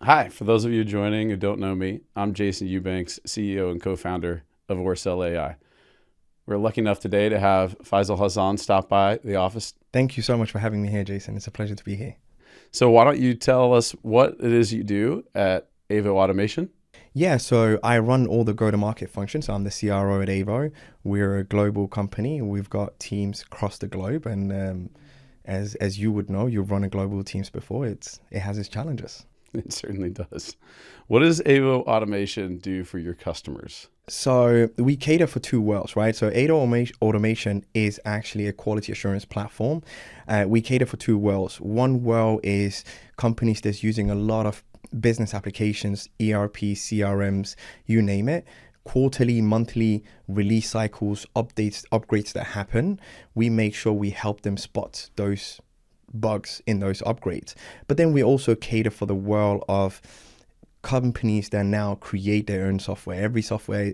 Hi, for those of you joining who don't know me, I'm Jason Eubanks, CEO and co-founder of Aurasell AI. We're lucky enough today to have Faisal Hassan stop by the office. Thank you so much for having me here, Jason. It's a pleasure to be here. So why don't you tell us what it is you do at AVO Automation? Yeah, so I run all the go-to-market functions. I'm the CRO at AVO. We're a global company. We've got teams across the globe, and as you would know, you've run a global teams before. It has its challenges. It certainly does. What does AVO Automation do for your customers? So we cater for two worlds, right? So AVO Automation is actually a quality assurance platform. We cater for two worlds. One world is companies that's using a lot of business applications, ERP, CRMs, you name it. Quarterly, monthly release cycles, updates, upgrades that happen. We make sure we help them spot those bugs in those upgrades. But then we also cater for the world of companies that now create their own software.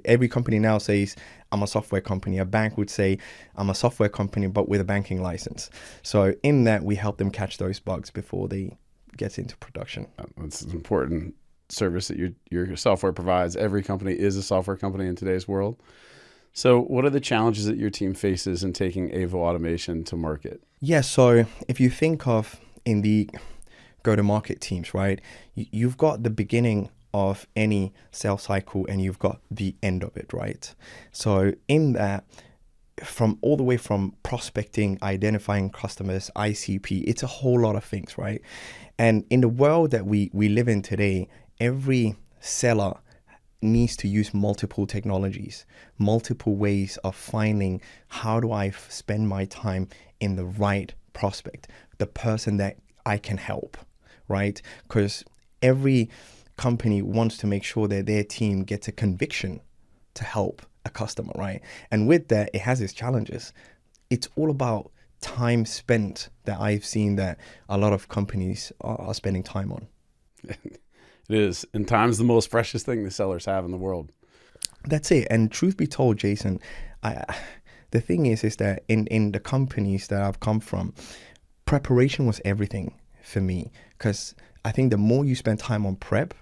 Every company now says, I'm a software company. A bank would say, I'm a software company, but with a banking license. So in that, we help them catch those bugs before they get into production. That's an important service that your software provides. Every company is a software company in today's world. So what are the challenges that your team faces in taking AVO Automation to market? Yeah, so if you think of in the go-to-market teams, right, you've got the beginning of any sales cycle and you've got the end of it, right? So in that, from all the way from prospecting, identifying customers, ICP, it's a whole lot of things, right? And in the world that we live in today, every seller needs to use multiple technologies, multiple ways of finding how do I spend my time in the right prospect, the person that I can help, right? Because every company wants to make sure that their team gets a conviction to help a customer, right? And with that, it has its challenges. It's all about time spent that I've seen that a lot of companies are spending time on. It is. And time's the most precious thing the sellers have in the world. That's it. And truth be told, Jason, the thing is that in the companies that I've come from, preparation was everything for me. Because I think the more you spend time on prep,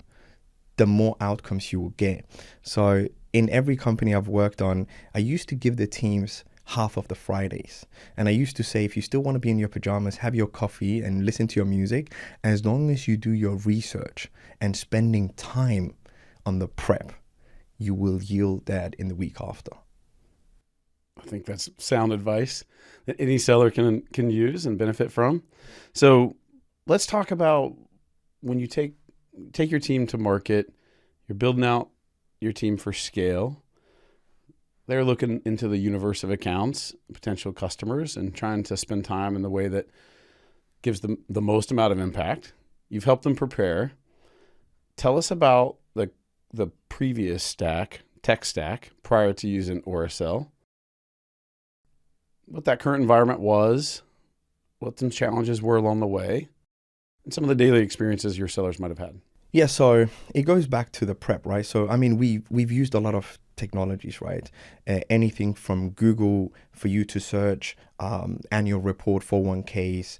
the more outcomes you will get. So in every company I've worked on, I used to give the teams half of the Fridays. And I used to say, if you still want to be in your pajamas, have your coffee and listen to your music, as long as you do your research and spending time on the prep, you will yield that in the week after. I think that's sound advice that any seller can use and benefit from. So let's talk about when you take your team to market, you're building out your team for scale. They're looking into the universe of accounts, potential customers, and trying to spend time in the way that gives them the most amount of impact. You've helped them prepare. Tell us about the previous tech stack, prior to using Aurasell. What that current environment was, what some challenges were along the way, and some of the daily experiences your sellers might have had. Yeah, so it goes back to the prep, right? So, I mean, we've used a lot of technologies, right? Anything from Google for you to search annual report, 401ks,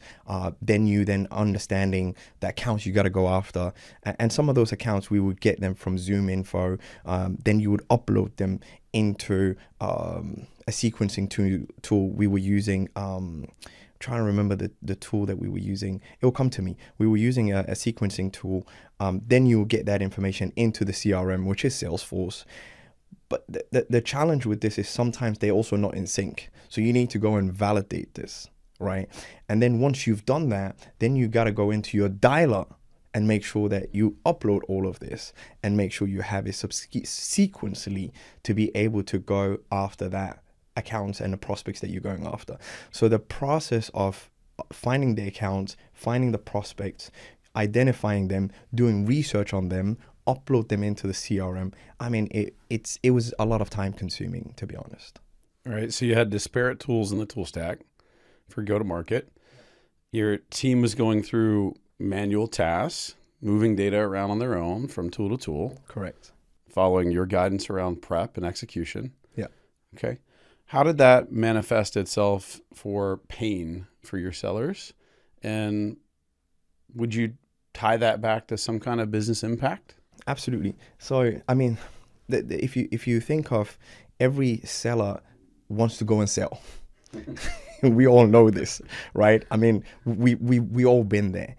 then understanding the accounts you got to go after. And some of those accounts, we would get them from Zoom Info. Then you would upload them into a sequencing tool we were using. Trying to remember the tool that we were using. It will come to me. We were using a sequencing tool. Then you will get that information into the CRM, which is Salesforce. But the challenge with this is sometimes they're also not in sync. So you need to go and validate this, right? And then once you've done that, then you got to go into your dialer and make sure that you upload all of this and make sure you have it sequentially to be able to go after that accounts and the prospects that you're going after. So the process of finding the accounts, finding the prospects, identifying them, doing research on them, upload them into the CRM. I mean, it was a lot of time consuming, to be honest. All right. So you had disparate tools in the tool stack for go-to-market. Your team was going through manual tasks, moving data around on their own from tool to tool. Correct. Following your guidance around prep and execution. Yeah. Okay. How did that manifest itself for pain for your sellers? And would you tie that back to some kind of business impact? Absolutely. So, I mean, if you think of every seller wants to go and sell, we all know this, right? I mean, we all been there,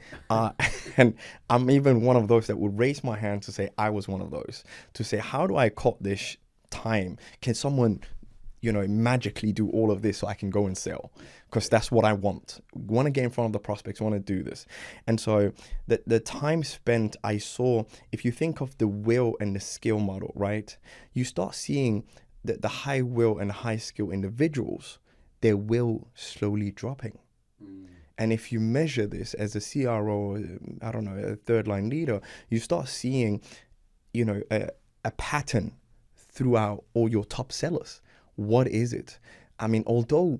and I'm even one of those that would raise my hand to say I was one of those, to say, how do I cut this time? Can someone, magically do all of this so I can go and sell? Because that's what I want to get in front of the prospects, want to do this. And so the time spent, I saw, if you think of the will and the skill model, right? You start seeing the high will and high skill individuals, their will slowly dropping. And if you measure this as a CRO, I don't know, a third line leader, you start seeing, a pattern throughout all your top sellers. What is it? I mean, although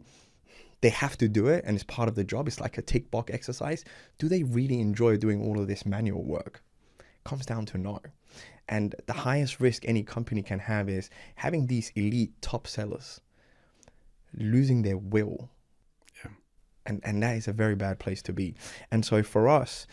they have to do it and it's part of the job, it's like a tick box exercise. Do they really enjoy doing all of this manual work? Comes down to no. And the highest risk any company can have is having these elite top sellers losing their will. Yeah. And that is a very bad place to be. And so for us,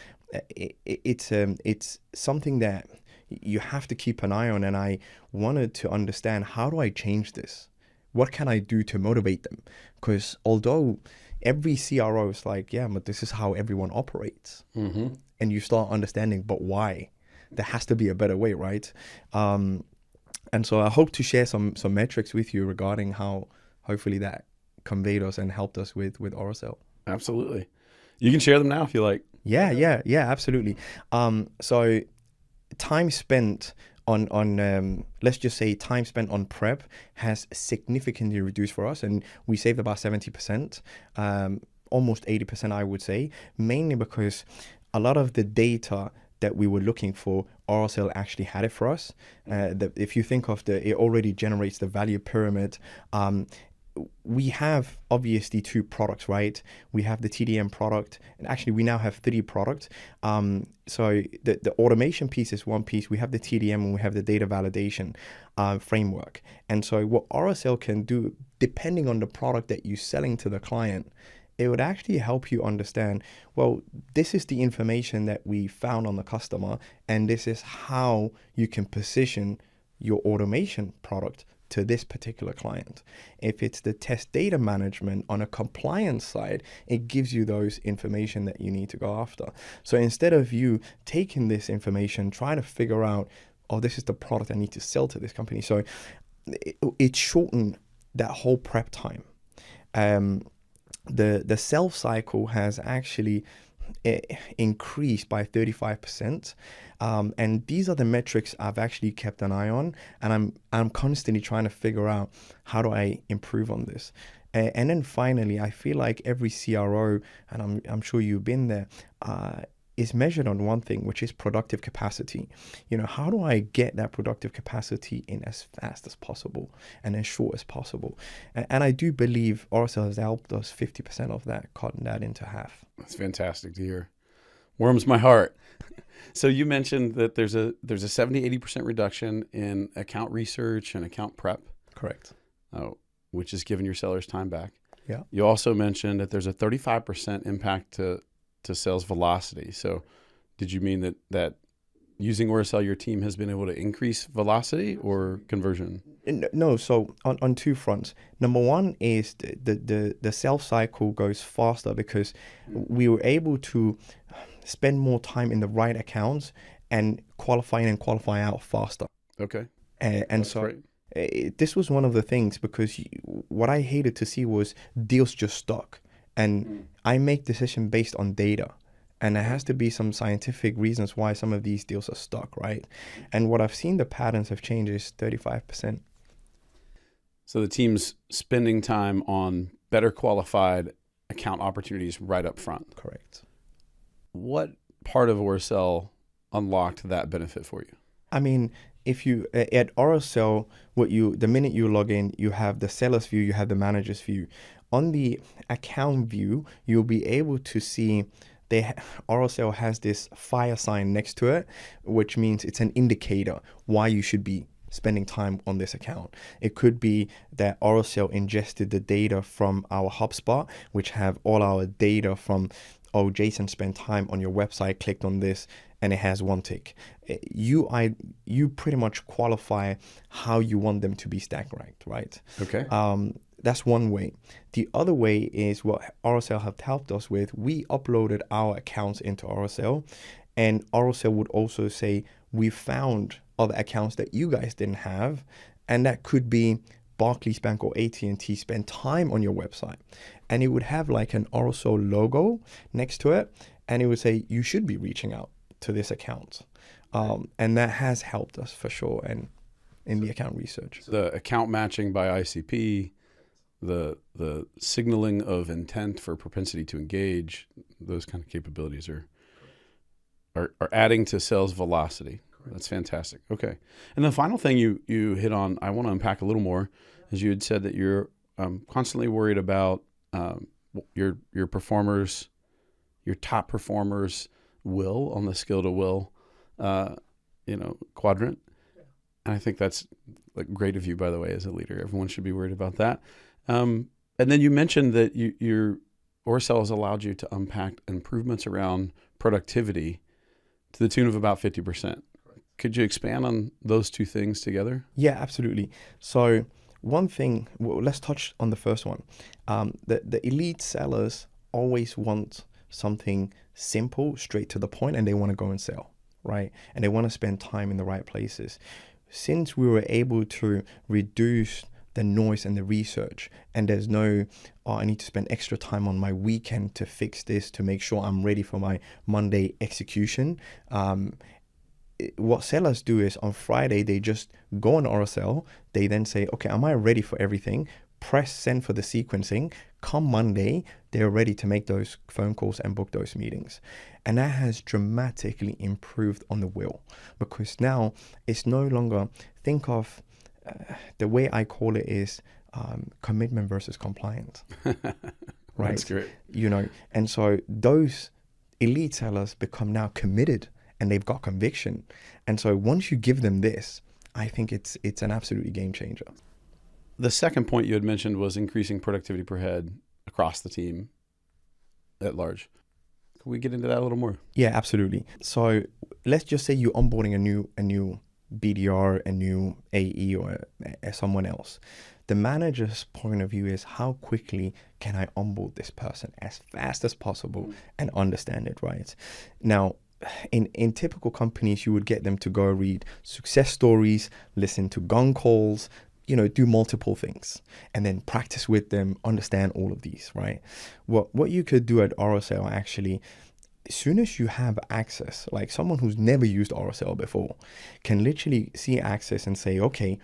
it's something that you have to keep an eye on. And I wanted to understand, how do I change this? What can I do to motivate them? Because although every CRO is like, yeah, but this is how everyone operates. Mm-hmm. And you start understanding, but why? There has to be a better way, right? And so I hope to share some metrics with you regarding how hopefully that conveyed us and helped us with Aurasell. Absolutely. You can share them now if you like. Yeah, absolutely. So time spent on let's just say time spent on prep has significantly reduced for us, and we saved about 70%, almost 80%, I would say, mainly because a lot of the data that we were looking for, Aurasell actually had it for us. If you think of it already generates the value pyramid. We have obviously two products, right? We have the TDM product, and actually we now have 3 products. So the automation piece is one piece. We have the TDM and we have the data validation framework. And so what Aurasell can do, depending on the product that you're selling to the client, it would actually help you understand, well, this is the information that we found on the customer, and this is how you can position your automation product to this particular client. If it's the test data management on a compliance side, it gives you those information that you need to go after. So instead of you taking this information, trying to figure out, oh, this is the product I need to sell to this company. So it shortened that whole prep time. The sales cycle has actually increased by 35%. And these are the metrics I've actually kept an eye on, and I'm constantly trying to figure out, how do I improve on this? And then finally, I feel like every CRO, and I'm sure you've been there, is measured on one thing, which is productive capacity. How do I get that productive capacity in as fast as possible and as short as possible? And I do believe Aurasell has helped us 50% of that, cutting that into half. That's fantastic to hear. Warms my heart. So you mentioned that there's a 70-80% reduction in account research and account prep. Correct. Which is giving your sellers time back. Yeah. You also mentioned that there's a 35% impact to sales velocity. So did you mean that using Aurasell, your team has been able to increase velocity or conversion? No, so on 2 fronts. Number one is the sales cycle goes faster because we were able to spend more time in the right accounts and qualify in and qualify out faster. Okay. And That's so great. this was one of the things, because what I hated to see was deals just stuck. And I make decision based on data. And there has to be some scientific reasons why some of these deals are stuck, right? And what I've seen the patterns have changed is 35%. So the team's spending time on better qualified account opportunities right up front. Correct. What part of Aurasell unlocked that benefit for you? I mean, if you at Aurasell, the minute you log in, you have the seller's view, you have the manager's view. On the account view, you'll be able to see Aurasell has this fire sign next to it, which means it's an indicator why you should be spending time on this account. It could be that Aurasell ingested the data from our HubSpot, which have all our data from oh, Jason spent time on your website, clicked on this, and it has one tick. You pretty much qualify how you want them to be stack ranked, right? Okay. That's one way. The other way is what Aurasell have helped us with. We uploaded our accounts into Aurasell, and Aurasell would also say, we found other accounts that you guys didn't have, and that could be Barclays Bank or AT&T spent time on your website. And it would have like an Aurasell logo next to it, and it would say, you should be reaching out to this account. And that has helped us for sure, and in the account research. The account matching by ICP, the signaling of intent for propensity to engage, those kind of capabilities are adding to sales velocity. That's fantastic. Okay. And the final thing you hit on, I want to unpack a little more, is you had said that you're constantly worried about your performers, your top performers' will on the skill to will, quadrant. And I think that's like great of you, by the way, as a leader. Everyone should be worried about that. And then you mentioned that your Aurasell has allowed you to unpack improvements around productivity to the tune of about 50%. Could you expand on those two things together? Yeah, absolutely. So one thing, let's touch on the first one. The elite sellers always want something simple, straight to the point, and they want to go and sell, right? And they want to spend time in the right places. Since we were able to reduce the noise and the research, and there's no, I need to spend extra time on my weekend to fix this, to make sure I'm ready for my Monday execution. What sellers do is on Friday, they just go on Aurasell. They then say, okay, am I ready for everything? Press send for the sequencing. Come Monday, they're ready to make those phone calls and book those meetings. And that has dramatically improved on the will, because now it's no longer, think of the way I call it is commitment versus compliance. Right? That's great. And so those elite sellers become now committed, and they've got conviction. And so once you give them this, I think it's an absolutely game changer. The second point you had mentioned was increasing productivity per head across the team at large. Can we get into that a little more? Yeah, absolutely. So let's just say you're onboarding a new BDR, a new AE, or someone else. The manager's point of view is, how quickly can I onboard this person as fast as possible and understand it, right? Now, in typical companies, you would get them to go read success stories, listen to gong calls, do multiple things, and then practice with them, understand all of these, right? What you could do at Aurasell, actually, as soon as you have access, like someone who's never used Aurasell before can literally see access and say, okay,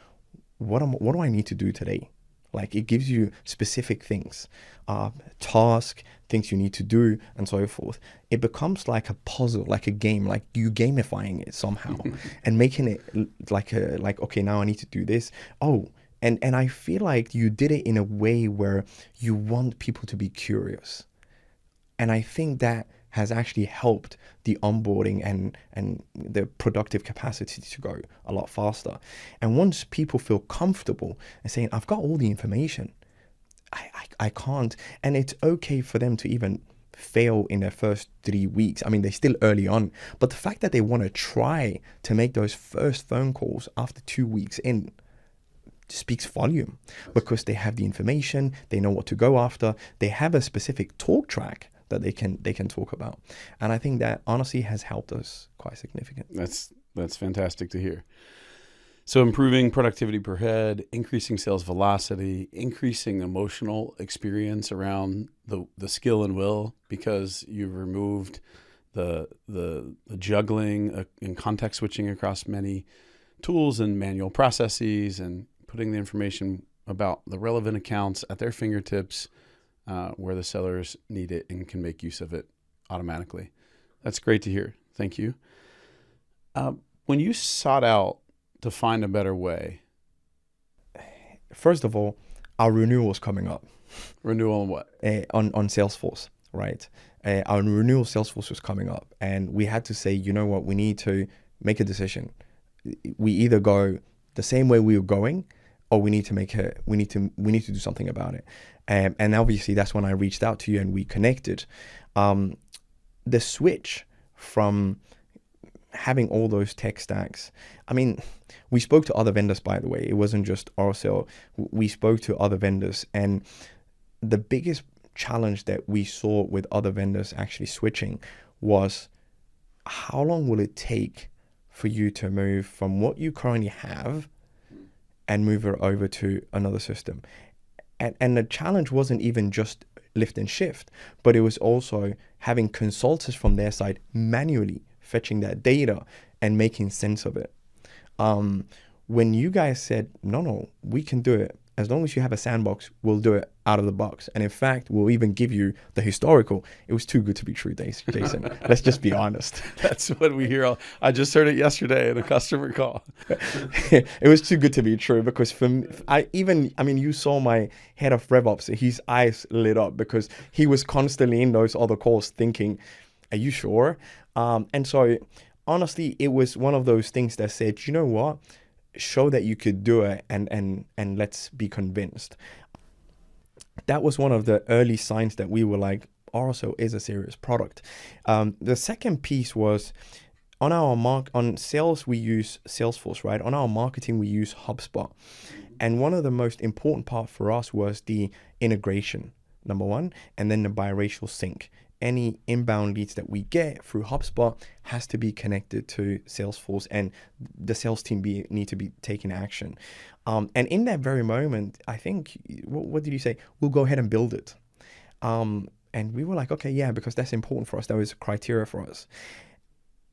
what do I need to do today? Like, it gives you specific things, task, things you need to do, and so forth. It becomes like a puzzle, like a game, like you gamifying it somehow and making it like okay, now I need to do this. Oh, and I feel like you did it in a way where you want people to be curious. And I think that has actually helped the onboarding and the productive capacity to go a lot faster. And once people feel comfortable and saying, I've got all the information, I can't, and it's okay for them to even fail in their first 3 weeks. I mean, they're still early on, but the fact that they want to try to make those first phone calls after 2 weeks in speaks volume, because they have the information, they know what to go after, they have a specific talk track that they can talk about. And I think that honestly has helped us quite significantly. That's fantastic to hear. So improving productivity per head, increasing sales velocity, increasing emotional experience around the skill and will, because you've removed the juggling and context switching across many tools and manual processes, and putting the information about the relevant accounts at their fingertips, where the sellers need it and can make use of it automatically. That's great to hear. Thank you. When you sought out to find a better way? First of all, our renewal is coming up. Renewal on what? On Salesforce, right? Our renewal Salesforce was coming up, and we had to say, you know what, we need to make a decision. We either go the same way we were going, or we need to do something about it. And obviously that's when I reached out to you and we connected. the switch from having all those tech stacks. I mean, we spoke to other vendors, by the way. It wasn't just Aurasell. We spoke to other vendors, and the biggest challenge that we saw with other vendors actually switching was, how long will it take for you to move from what you currently have and move it over to another system? And the challenge wasn't even just lift and shift, but it was also having consultants from their side manually fetching that data and making sense of it. When you guys said, no, we can do it. As long as you have a sandbox, we'll do it out of the box. And in fact, we'll even give you the historical. It was too good to be true, Jason. Let's just be honest. That's what we hear. I just heard it yesterday in a customer call. It was too good to be true, because for me, you saw my head of RevOps, his eyes lit up because he was constantly in those other calls thinking, are you sure? And so honestly, it was one of those things that said, you know what? Show that you could do it, and let's be convinced. That was one of the early signs that we were like, Aurasell is a serious product. The second piece was, on sales we use Salesforce, right? On our marketing we use HubSpot, and one of the most important part for us was the integration, number one, and then the biracial sync. Any inbound leads that we get through HubSpot has to be connected to Salesforce, and the sales team need to be taking action. And in that very moment, I think, what did you say? We'll go ahead and build it. And we were like, okay, yeah, because that's important for us. That was a criteria for us.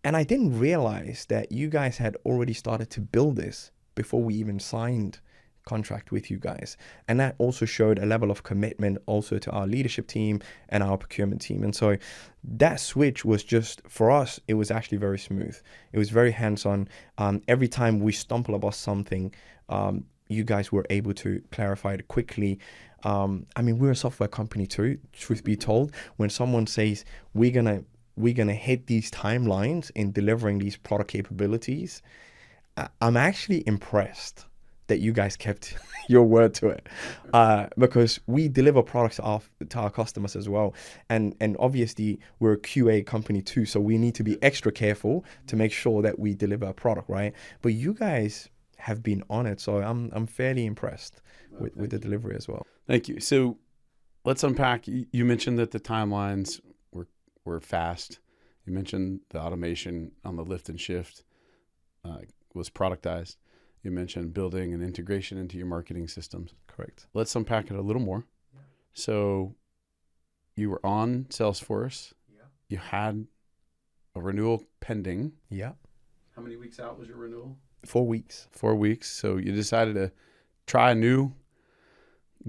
And I didn't realize that you guys had already started to build this before we even signed contract with you guys. And that also showed a level of commitment also to our leadership team and our procurement team. And so that switch was just, for us, it was actually very smooth. It was very hands-on. Every time we stumble about something, you guys were able to clarify it quickly. We're a software company too, truth be told. When someone says we're gonna hit these timelines in delivering these product capabilities, I'm actually impressed that you guys kept your word to it, because we deliver products to our customers as well. And obviously we're a QA company too, so we need to be extra careful to make sure that we deliver a product, right? But you guys have been on it, so I'm fairly impressed with the delivery as well. Thank you. So let's unpack. You mentioned that the timelines were fast. You mentioned the automation on the lift and shift was productized. You mentioned building an integration into your marketing systems. Correct. Let's unpack it a little more. Yeah. So you were on Salesforce. Yeah. You had a renewal pending. Yeah. How many weeks out was your renewal? 4 weeks. 4 weeks. So you decided to try a new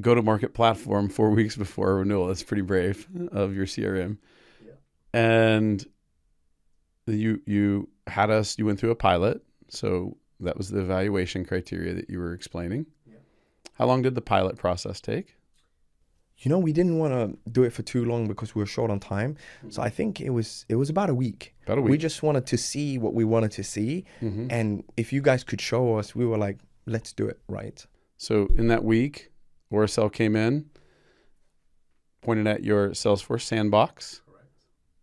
go-to-market platform 4 weeks before a renewal. That's pretty brave of your CRM. Yeah. And you went through a pilot. So that was the evaluation criteria that you were explaining. Yeah. How long did the pilot process take? We didn't want to do it for too long because we were short on time. Mm-hmm. So I think it was about a week. About a week. We just wanted to see what we wanted to see. Mm-hmm. And if you guys could show us, we were like, let's do it, right? So in that week, Aurasell came in, pointed at your Salesforce sandbox. Correct.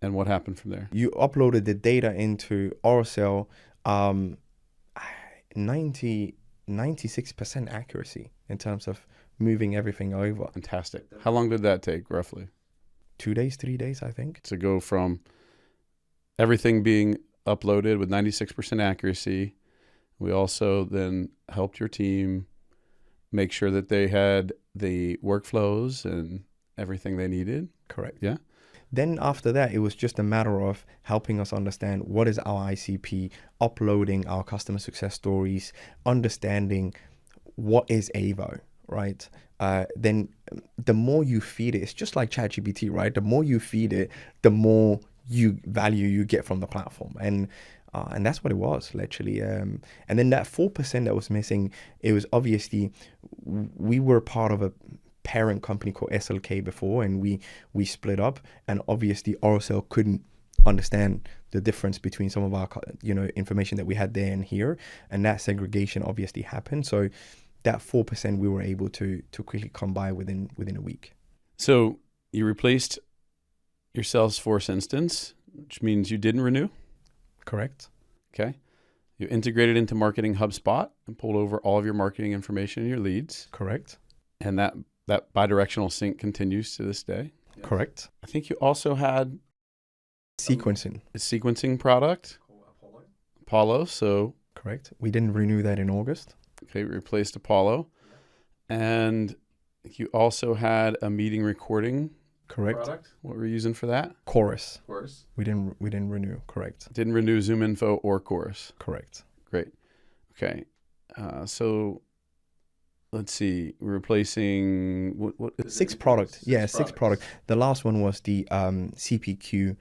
And what happened from there? You uploaded the data into Aurasell, 96% accuracy in terms of moving everything over. Fantastic. How long did that take, roughly? 2 days, 3 days, I think. To go from everything being uploaded with 96% accuracy. We also then helped your team make sure that they had the workflows and everything they needed. Correct. Yeah. Then after that, it was just a matter of helping us understand what is our ICP, uploading our customer success stories, understanding what is AVO, right? Then the more you feed it, it's just like ChatGPT, right? The more you feed it, the more value you get from the platform. And that's what it was, literally. And then that 4% that was missing, it was obviously, we were part of a parent company called SLK before, and we split up, and obviously Aurasell couldn't understand the difference between some of our information that we had there and here, and that segregation obviously happened. So that 4% we were able to quickly come by within a week. So you replaced your Salesforce instance which means you didn't renew. Correct. Okay. You integrated into Marketing HubSpot and pulled over all of your marketing information and your leads. Correct. And that bidirectional sync continues to this day. Correct. I think you also had Sequencing. a sequencing product, Apollo. So, Correct. We didn't renew that in August. okay, we replaced Apollo. And you also had a meeting recording Correct. product. What were you using for that? Chorus. Chorus. We didn't renew. Correct. Didn't renew Zoom Info or Chorus. Correct. Great. Okay. So let's see. We're replacing what Six product. Yeah, six product. The last one was the CPQ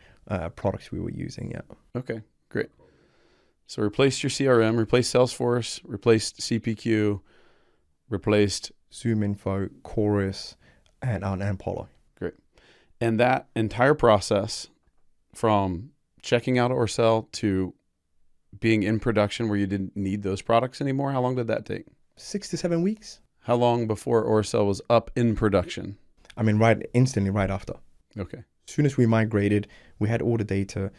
products we were using. Yeah. Okay, great. So replaced your CRM, replaced Salesforce, replaced CPQ, replaced Zoom Info, Chorus, and Apollo. Great. And that entire process from checking out Aurasell to being in production where you didn't need those products anymore, how long did that take? 6 to 7 weeks. How long before Aurasell was up in production? I mean, instantly right after. Okay. As soon as we migrated, we had all the data.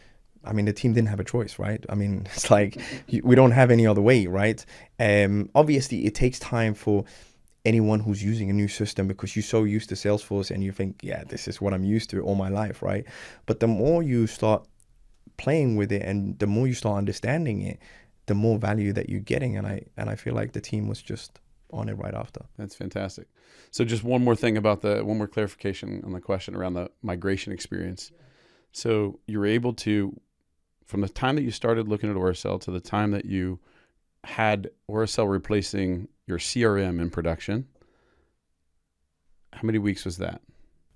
I mean, the team didn't have a choice, right? I mean, it's like we don't have any other way, right? Obviously, it takes time for anyone who's using a new system because you're so used to Salesforce and you think, yeah, this is what I'm used to all my life, right? But the more you start playing with it and the more you start understanding it, the more value that you're getting. And I feel like the team was just on it right after. That's fantastic. So just one more thing about one more clarification on the question around the migration experience. So you were able to, from the time that you started looking at Aurasell to the time that you had Aurasell replacing your CRM in production, how many weeks was that?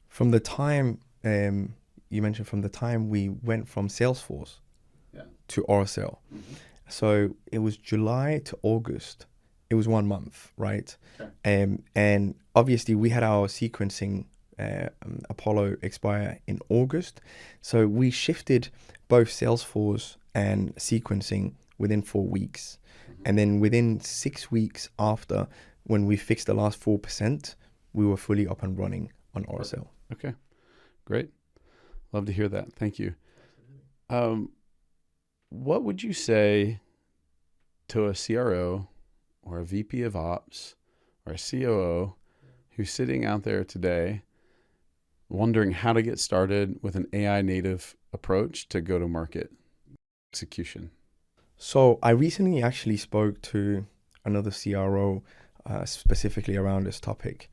From the time, you mentioned from the time we went from Salesforce to Aurasell. Mm-hmm. So it was July to August. It was 1 month, right? Okay. And obviously we had our sequencing Apollo expire in August. So we shifted both Salesforce and sequencing within 4 weeks. Mm-hmm. And then within 6 weeks after, when we fixed the last 4%, we were fully up and running on Aurasell. Okay, great. Love to hear that. Thank you. What would you say to a CRO or a VP of Ops or a COO who's sitting out there today wondering how to get started with an AI native approach to go-to-market execution? So I recently actually spoke to another CRO specifically around this topic.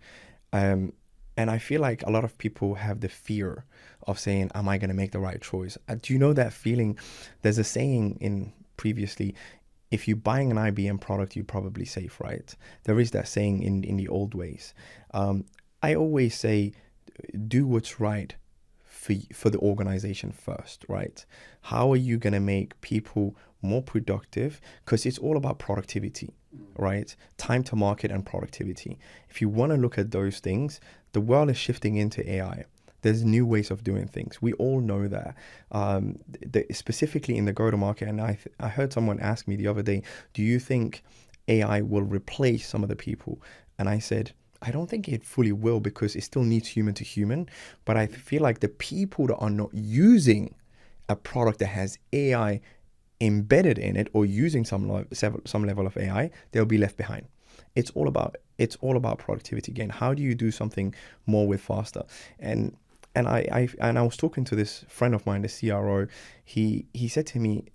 And I feel like a lot of people have the fear of saying, am I going to make the right choice? Do you know that feeling? There's a saying in previously, if you're buying an IBM product, you're probably safe, right? There is that saying in the old ways. I always say, do what's right for the organization first, right? How are you going to make people more productive? Because it's all about productivity, right? Time to market and productivity. If you want to look at those things, the world is shifting into AI. There's new ways of doing things. We all know that. Specifically in the go-to-market, and I heard someone ask me the other day, do you think AI will replace some of the people? And I said, I don't think it fully will because it still needs human to human. But I feel like the people that are not using a product that has AI embedded in it or using some level of AI, they'll be left behind. It's all about productivity again. How do you do something more with faster? And I was talking to this friend of mine, the CRO. He said to me,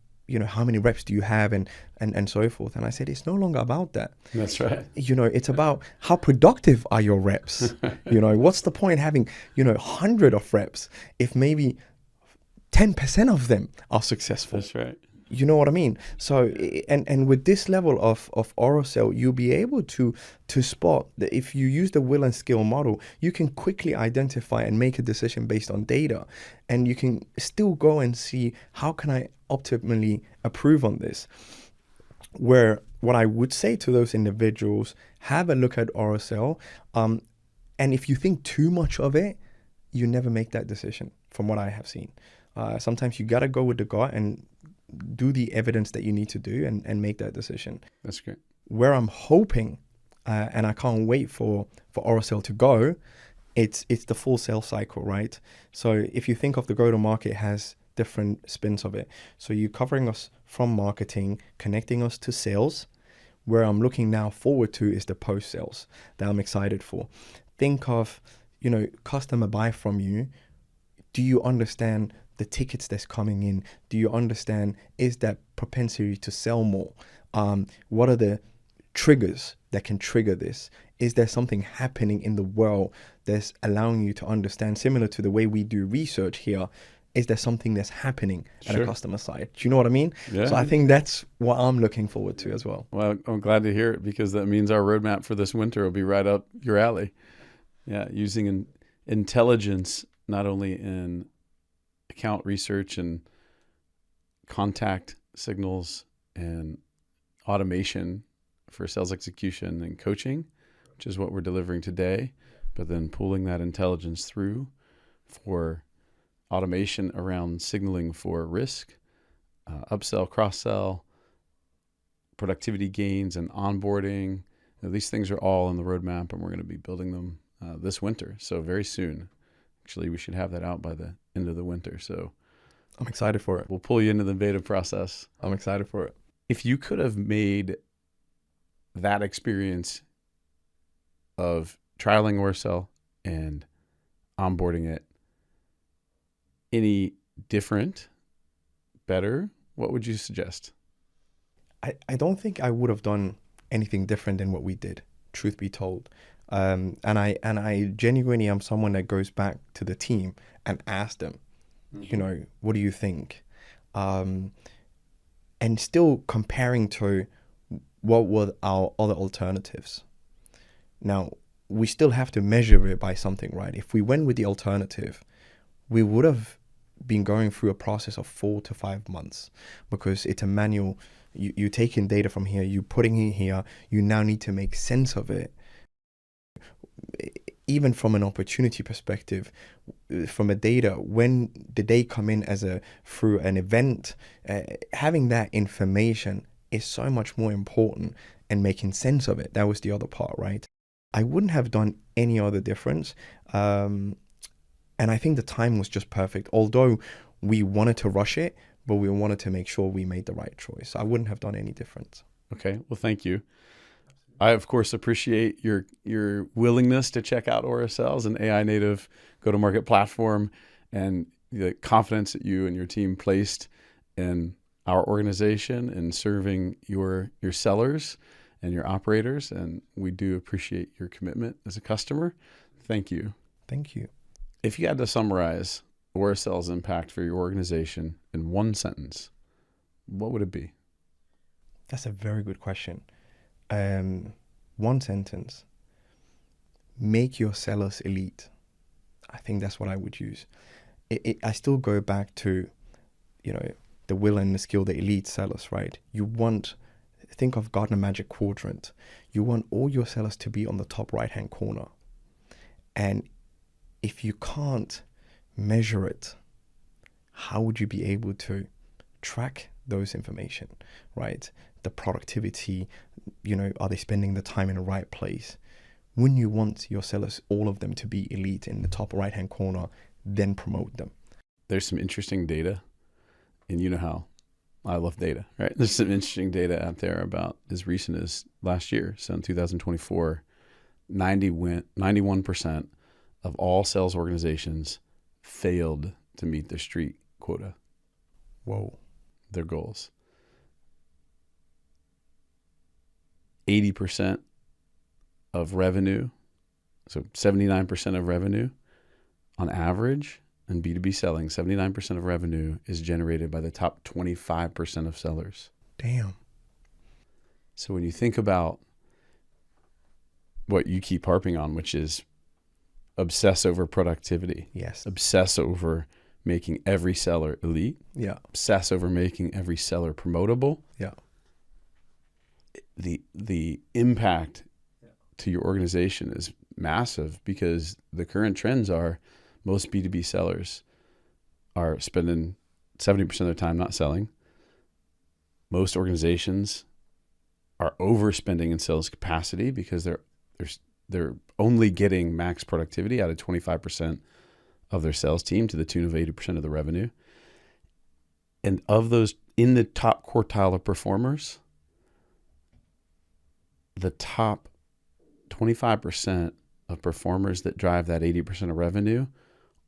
how many reps do you have and so forth? And I said, it's no longer about that. That's right. It's about how productive are your reps? What's the point having, 100 of reps if maybe 10% of them are successful? That's right. You know what I mean? So, and with this level of Aurasell, you'll be able to spot that if you use the will and skill model, you can quickly identify and make a decision based on data. And you can still go and see, how can I optimally improve on this? Where what I would say to those individuals, have a look at Aurasell. And if you think too much of it, you never make that decision from what I have seen. Sometimes you got to go with the gut and do the evidence that you need to do and make that decision. That's great. Where I'm hoping, and I can't wait for Aurasell to go, it's the full sales cycle, right? So if you think of the go-to-market has different spins of it. So you're covering us from marketing, connecting us to sales. Where I'm looking now forward to is the post sales that I'm excited for. Think of, customer buy from you. Do you understand the tickets that's coming in? Do you understand, is that propensity to sell more? What are the triggers that can trigger this? Is there something happening in the world that's allowing you to understand, similar to the way we do research here? Is there something that's happening at a customer side? Do you know what I mean? Yeah. So I think that's what I'm looking forward to as well. Well, I'm glad to hear it, because that means our roadmap for this winter will be right up your alley. Yeah, using intelligence not only in account research and contact signals and automation for sales execution and coaching, which is what we're delivering today, but then pulling that intelligence through for automation around signaling for risk, upsell, cross-sell, productivity gains, and onboarding. These things are all in the roadmap, and we're going to be building them this winter. So very soon. Actually, we should have that out by the end of the winter. So I'm excited for it. We'll pull you into the beta process. I'm excited for it. If you could have made that experience of trialing Aurasell and onboarding it any different, better, what would you suggest? I don't think I would have done anything different than what we did, truth be told. And I genuinely am someone that goes back to the team and asks them, what do you think? And still comparing to what were our other alternatives. Now, we still have to measure it by something, right? If we went with the alternative, we would have been going through a process of 4 to 5 months, because it's a manual. You're taking data from here, you're putting it here, you now need to make sense of it. Even from an opportunity perspective, from a data, when did they come in through an event, having that information is so much more important, and making sense of it. That was the other part, right? I wouldn't have done any other difference. And I think the time was just perfect. Although we wanted to rush it, but we wanted to make sure we made the right choice. I wouldn't have done any difference. Okay. Well, thank you. I, of course, appreciate your willingness to check out Aurasell as an AI native go-to-market platform, and the confidence that you and your team placed in our organization and serving your sellers and your operators. And we do appreciate your commitment as a customer. Thank you. Thank you. If you had to summarize Aurasell's impact for your organization in one sentence, what would it be? That's a very good question. One sentence: make your sellers elite. I think that's what I would use. I still go back to, the will and the skill, the elite sellers, right? Think of Gartner Magic Quadrant. You want all your sellers to be on the top right-hand corner. And if you can't measure it, how would you be able to track those information, right? The productivity, are they spending the time in the right place? Wouldn't you want your sellers, all of them, to be elite in the top right-hand corner, then promote them? There's some interesting data, and you know how I love data, right? There's some interesting data out there about as recent as last year. So in 2024, 91% of all sales organizations failed to meet their street quota. Whoa. Their goals. 80% of revenue, so 79% of revenue on average in B2B selling, 79% of revenue is generated by the top 25% of sellers. Damn. So when you think about what you keep harping on, which is obsess over productivity. Yes. Obsess over making every seller elite. Yeah. Obsess over making every seller promotable. Yeah. The impact to your organization is massive, because the current trends are most B2B sellers are spending 70% of their time not selling. Most organizations are overspending in sales capacity because they're only getting max productivity out of 25% of their sales team to the tune of 80% of the revenue. And of those in the top quartile of performers, the top 25% of performers that drive that 80% of revenue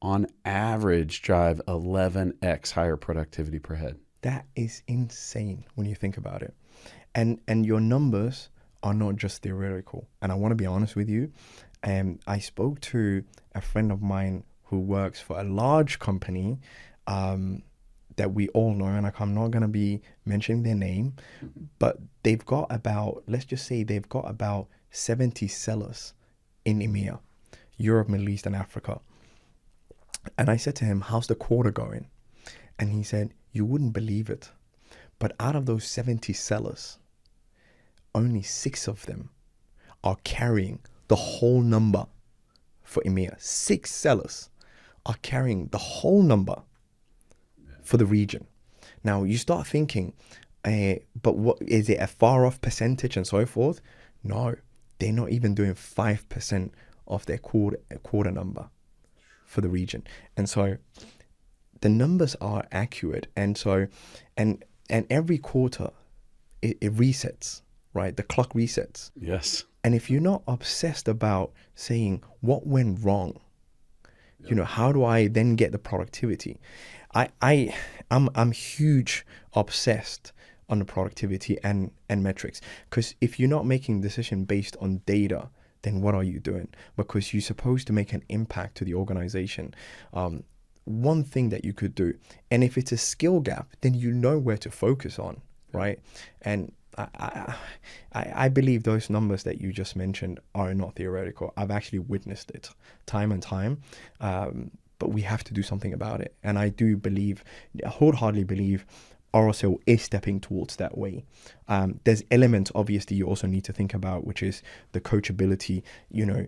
on average drive 11x higher productivity per head. That is insane when you think about it. And your numbers are not just theoretical. And I want to be honest with you. I spoke to a friend of mine who works for a large company that we all know, and I'm not going to be mentioning their name, but they've got about, let's just say they've got about 70 sellers in EMEA, Europe, Middle East, and Africa. And I said to him, how's the quarter going? And he said, you wouldn't believe it, but out of those 70 sellers, only 6 of them are carrying the whole number for EMEA. 6 sellers are carrying the whole number for the region. Now you start thinking, but what is it, a far off percentage and so forth? No, they're not even doing 5% of their quarter number for the region. And so the numbers are accurate. And so, and every quarter it resets, right? The clock resets. Yes. And if you're not obsessed about saying what went wrong, you know, how do I then get the productivity? I'm huge obsessed on the productivity and metrics, because if you're not making a decision based on data, then what are you doing? Because you're supposed to make an impact to the organization. One thing that you could do, and if it's a skill gap, then you know where to focus on, right? And I believe those numbers that you just mentioned are not theoretical. I've actually witnessed it time and time. But we have to do something about it. And I do believe, wholeheartedly believe, Aurasell is stepping towards that way. There's elements, obviously, you also need to think about, which is the coachability. You know,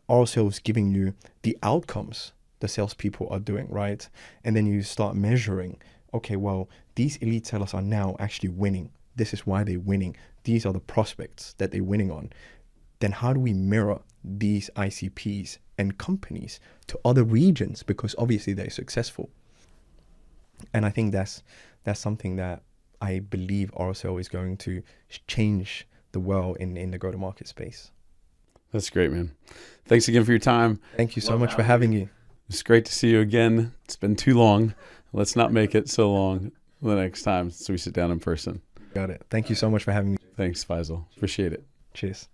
Aurasell is giving you the outcomes the salespeople are doing, right? And then you start measuring, okay, well, these elite sellers are now actually winning. This is why they're winning. These are the prospects that they're winning on. Then how do we mirror these ICPs and companies to other regions, because obviously they're successful? And I think that's something that I believe Aurasell is going to change the world in the go-to-market space. That's great, man. Thanks again for your time. Thank you so much for having you. It's great to see you again. It's been too long. Let's not make it so long the next time so we sit down in person. Got it. Thank you so much for having me. Thanks, Faisal. Appreciate it. Cheers.